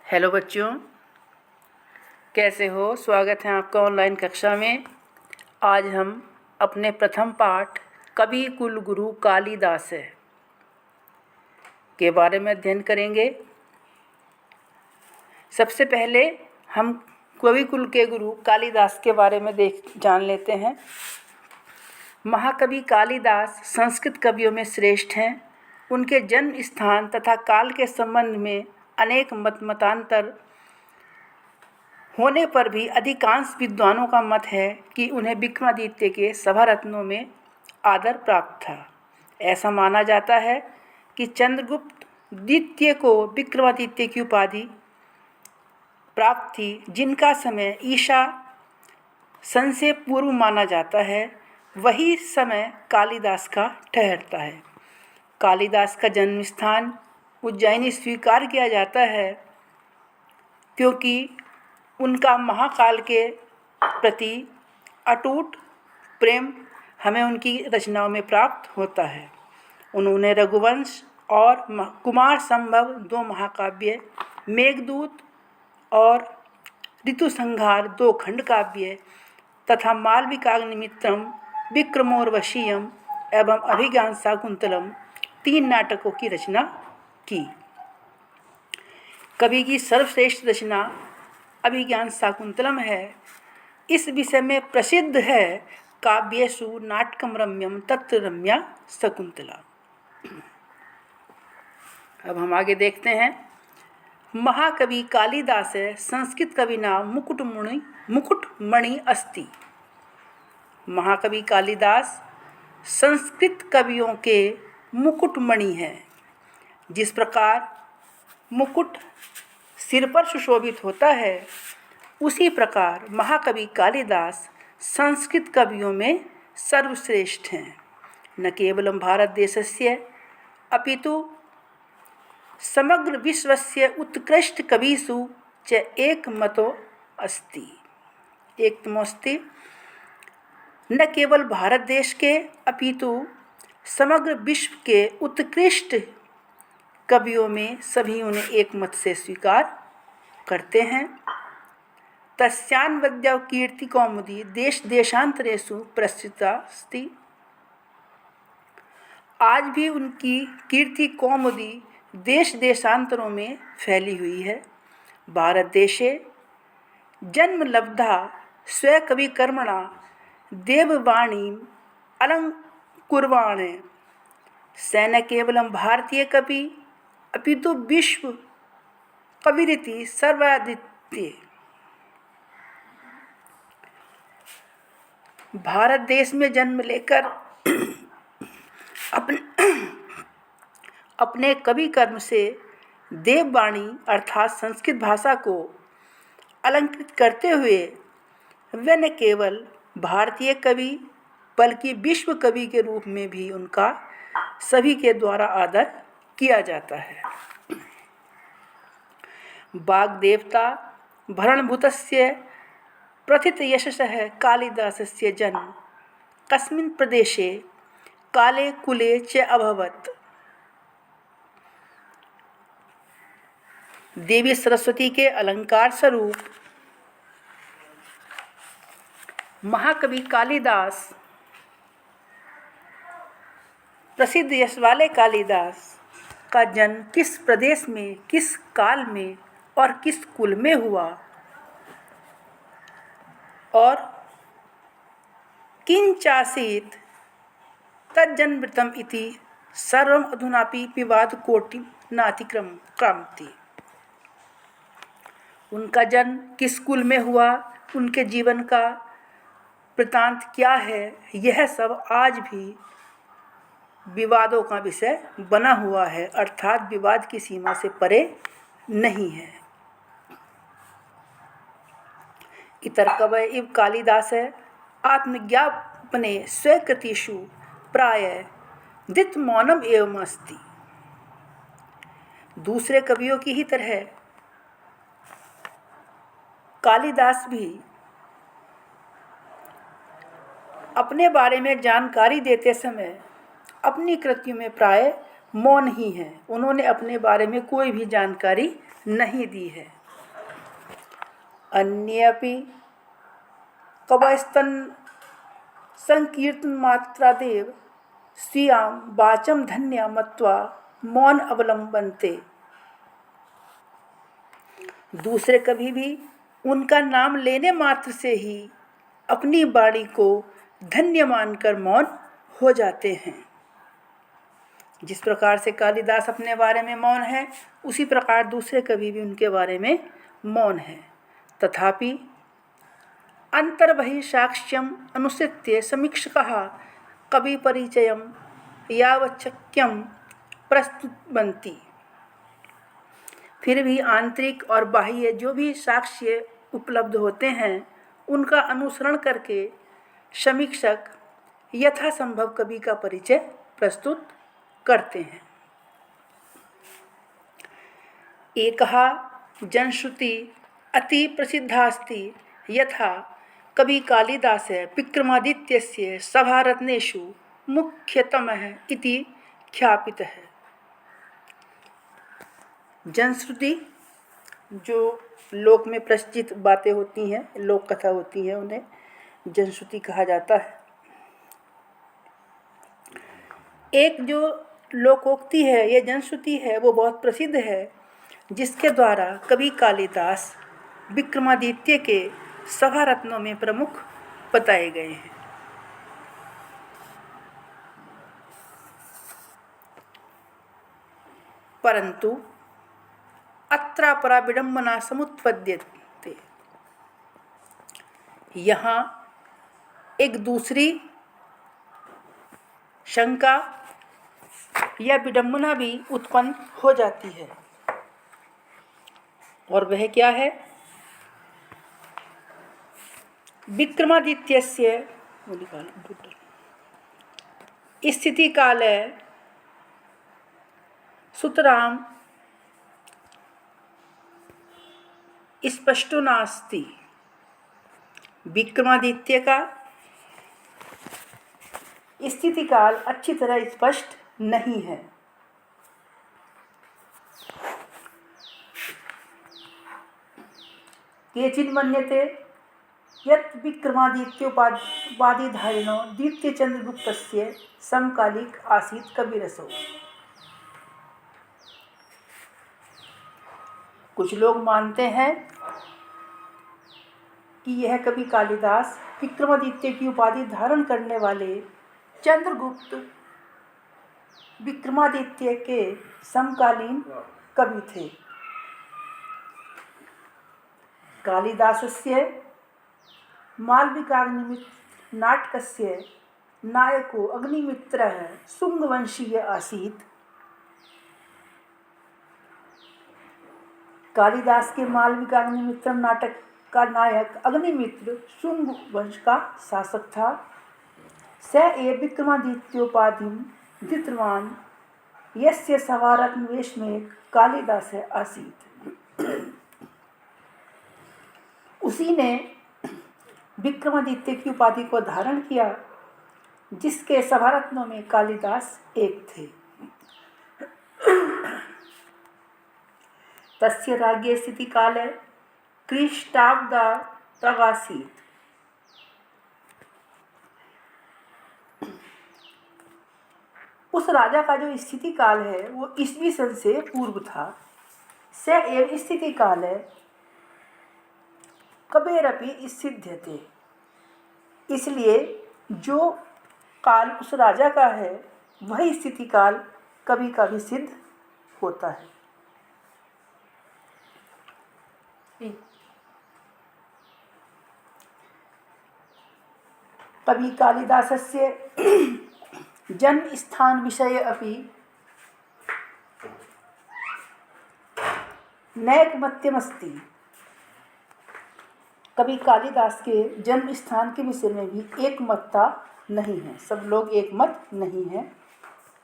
Hello बच्चों, कैसे हो? स्वागत है आपका ऑनलाइन कक्षा में। आज हम अपने प्रथम पाठ कवि कुल गुरु कालिदास के बारे में अध्ययन करेंगे। सबसे पहले हम कवि कुल के गुरु कालिदास के बारे में जान लेते हैं। महाकवि कालिदास संस्कृत कवियों में श्रेष्ठ हैं। उनके जन्म स्थान तथा काल के संबंध में अनेक मतांतर होने पर भी अधिकांश विद्वानों का मत है कि उन्हें विक्रमादित्य के सभा रत्नों में आदर प्राप्त था। ऐसा माना जाता है कि चंद्रगुप्त द्वितीय को विक्रमादित्य की उपाधि प्राप्त थी, जिनका समय ईसा सन से पूर्व माना जाता है। वही समय कालिदास का ठहरता है। कालिदास का जन्म स्थान उज्जैनी स्वीकार किया जाता है क्योंकि उनका महाकाल के प्रति अटूट प्रेम हमें उनकी रचनाओं में प्राप्त होता है। उन्होंने रघुवंश और कुमार संभव 2 महाकाव्य, मेघदूत और ऋतुसंहार 2 खंड काव्य तथा मालविकाग्निमित्रम, विक्रमोर्वशीयम एवं अभिज्ञान शाकुंतलम 3 नाटकों की रचना की। कवि की सर्वश्रेष्ठ रचना अभिज्ञान शाकुंतलम है। इस विषय में प्रसिद्ध है काव्येषु नाटकम रम्यम तत्र रम्या शकुंतला। अब हम आगे देखते हैं। महाकवि कालिदास संस्कृत कविना मुकुटमणि अस्ति। महाकवि कालिदास संस्कृत कवियों के मुकुटमणि हैं। जिस प्रकार मुकुट सिर पर सुशोभित होता है, उसी प्रकार महाकवि कालिदास संस्कृत कवियों में सर्वश्रेष्ठ हैं। न केवलं भारत देशस्य अपितु समग्र विश्वस्य उत्कृष्ट कविषु च एकमतो अस्ति। न केवल भारत देश के अपितु समग्र विश्व के उत्कृष्ट कवियों में सभी उन्हें एक मत से स्वीकार करते हैं। तस्यान्वद्य कीर्ति कौमुदी देश देशांतरेषु प्रसृता अस्ति। आज भी उनकी कीर्ति कौमुदी देश देशांतरों में फैली हुई है। भारत देशे जन्म लब्धा स्वकवि कर्मणा देववाणी अलंकुर्वाणे स न केवलं भारतीय कवि अपितु विश्व कविरिति सर्वादित्य। भारत देश में जन्म लेकर अपने कवि कर्म से देववाणी अर्थात संस्कृत भाषा को अलंकृत करते हुए वे न केवल भारतीय कवि बल्कि विश्व कवि के रूप में भी उनका सभी के द्वारा आदर किया जाता है। वाग्देवता भरणभूतस्य प्रथितयशसः कालिदासस्य जन्म कस्मिन् प्रदेशे काले कुले च अभवत्। देवी सरस्वती के अलंकार स्वरूप महाकवि कालिदास, प्रसिद्ध यश वाले कालिदास का जन्म किस प्रदेश में, किस काल में और किस कुल में हुआ और किंचासीत तज्जन्मृतम इति सर्वम अधुनापि विवाद कोटि नातिक्रामति। उनका जन्म किस कुल में हुआ, उनके जीवन का वृत्तांत क्या है, यह सब आज भी विवादों का विषय बना हुआ है, अर्थात विवाद की सीमा से परे नहीं है। इतर कवय इव कालिदास आत्मज्ञापने स्वकृतिषु प्राय दित मौनम एवं अस्ति। दूसरे कवियों की ही तरह कालिदास भी अपने बारे में जानकारी देते समय अपनी कृतियों में प्राय मौन ही हैं। उन्होंने अपने बारे में कोई भी जानकारी नहीं दी है। अन्येऽपि कवयस्तन् संकीर्तनमात्रादेव स्वीयां वाचं धन्या मत्वा मौन अवलंबन्ते। दूसरे कभी भी उनका नाम लेने मात्र से ही अपनी वाणी को धन्य मानकर मौन हो जाते हैं। जिस प्रकार से कालिदास अपने बारे में मौन है, उसी प्रकार दूसरे कवि भी उनके बारे में मौन है। तथापि अंतर्बहि साक्ष्यम अनुसृत्य समीक्षकः कवि परिचयम यावच्छक्यम प्रस्तुतवन्ति। फिर भी आंतरिक और बाह्य जो भी साक्ष्य उपलब्ध होते हैं, उनका अनुसरण करके समीक्षक यथासंभव कवि का परिचय प्रस्तुत करते हैं। एकहा जनश्रुति अति प्रसिद्धास्ति यथा कवि कालिदास विक्रमादित्यस्य सभारत्नेषु मुख्यतमः इति ख्यापितः। जनश्रुति जो लोक में प्रचलित बातें होती हैं, लोक कथा होती है, उन्हें जनश्रुति कहा जाता है। एक जो लोकोक्ति है, ये जनश्रुति है, वो बहुत प्रसिद्ध है, जिसके द्वारा कवि कालिदास विक्रमादित्य के सभा रत्नों में प्रमुख बताए गए हैं। परंतु अत्रापरा विडंबना समुत्पद्यते। यहाँ एक दूसरी शंका या विडंबना भी उत्पन्न हो जाती है, और वह क्या है? विक्रमादित्यस्य स्थिति काले सुतरां स्पष्टो नास्ति। विक्रमादित्य का स्थिति काल अच्छी तरह स्पष्ट नहीं है। केचिन् मन्यते यत् विक्रमादित्योपाधिधारिणो द्वितीय चंद्रगुप्तस्य समकालिक आसीत् कविरसो। कुछ लोग मानते हैं कि यह कवि कालिदास विक्रमादित्य की उपाधि धारण करने वाले चंद्रगुप्त विक्रमादित्य के समकालीन कवि थे। कालिदासस्य मालविकाग्निमित्र नाटकस्य नायको अग्निमित्रः शुंगवंशीय आसीत्। कालिदास के मालविकाग्निमित्रम नाटक का नायक अग्निमित्र शुंग वंश का शासक था। स एव विक्रमादित्योपाधिं धृतवान् यस्य सभारत्नवेश में कालिदास आसीत्। उसी ने विक्रमादित्य की उपाधि को धारण किया, जिसके सभारत्नों में कालिदास एक थे। तस्य राज्य स्थिति काले क्रिस्टाब्दासीत्। उस राजा का जो स्थिति काल है वो ईस्वी सन से पूर्व था। स एव स्थिति काले कबेरपि सिद्ध्यते। इसलिए जो काल उस राजा का है, वही स्थिति काल कवि का भी सिद्ध होता है। कवि कालिदासस्य जन्म स्थान विषये अपि नैकमत्यमस्ति। कवि कालिदास के जन्म स्थान के विषय में भी एक मतता नहीं है, सब लोग एक मत नहीं है।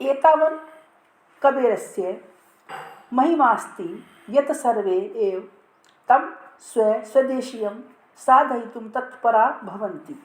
एतावन् कबीरस्य महिमास्ति यत् सर्वे एव तं स्वदेशीयं साधयितुं तत्परा भवन्ति।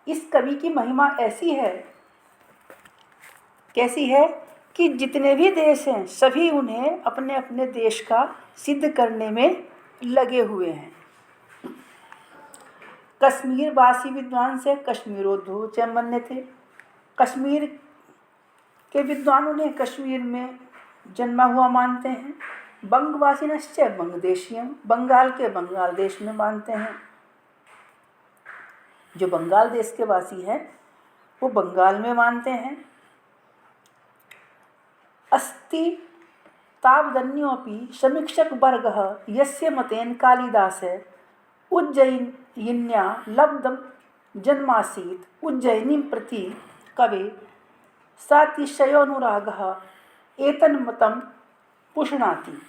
इस कवि की महिमा ऐसी है, कैसी है कि जितने भी देश हैं सभी उन्हें अपने अपने देश का सिद्ध करने में लगे हुए हैं। कश्मीर वासी विद्वान से कश्मीरोद्धव च मन्यते। कश्मीर के विद्वान उन्हें कश्मीर में जन्मा हुआ मानते हैं। बंगवासिनश्च बंगदेशीयम, बंगाल के बंगाल देश में मानते हैं। जो बंगाल देश के वासी हैं वो बंगाल में मानते हैं। अस्ति तावदन्योपि समीक्षक वर्गः यस्य मतेन कालिदास उज्जयिन्या लब्धं जन्मासीत् उज्जयिनीं प्रति कवे सातिशयोनुरागः एतन्मतं पुष्णाति।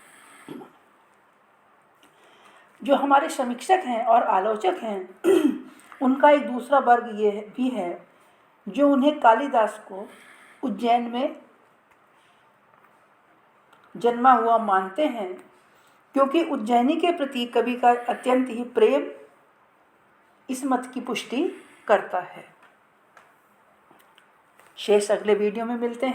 जो हमारे समीक्षक हैं और आलोचक हैं उनका एक दूसरा वर्ग ये भी है जो उन्हें कालिदास को उज्जैन में जन्मा हुआ मानते हैं, क्योंकि उज्जैनी के प्रति कवि का अत्यंत ही प्रेम इस मत की पुष्टि करता है। शेष अगले वीडियो में मिलते हैं।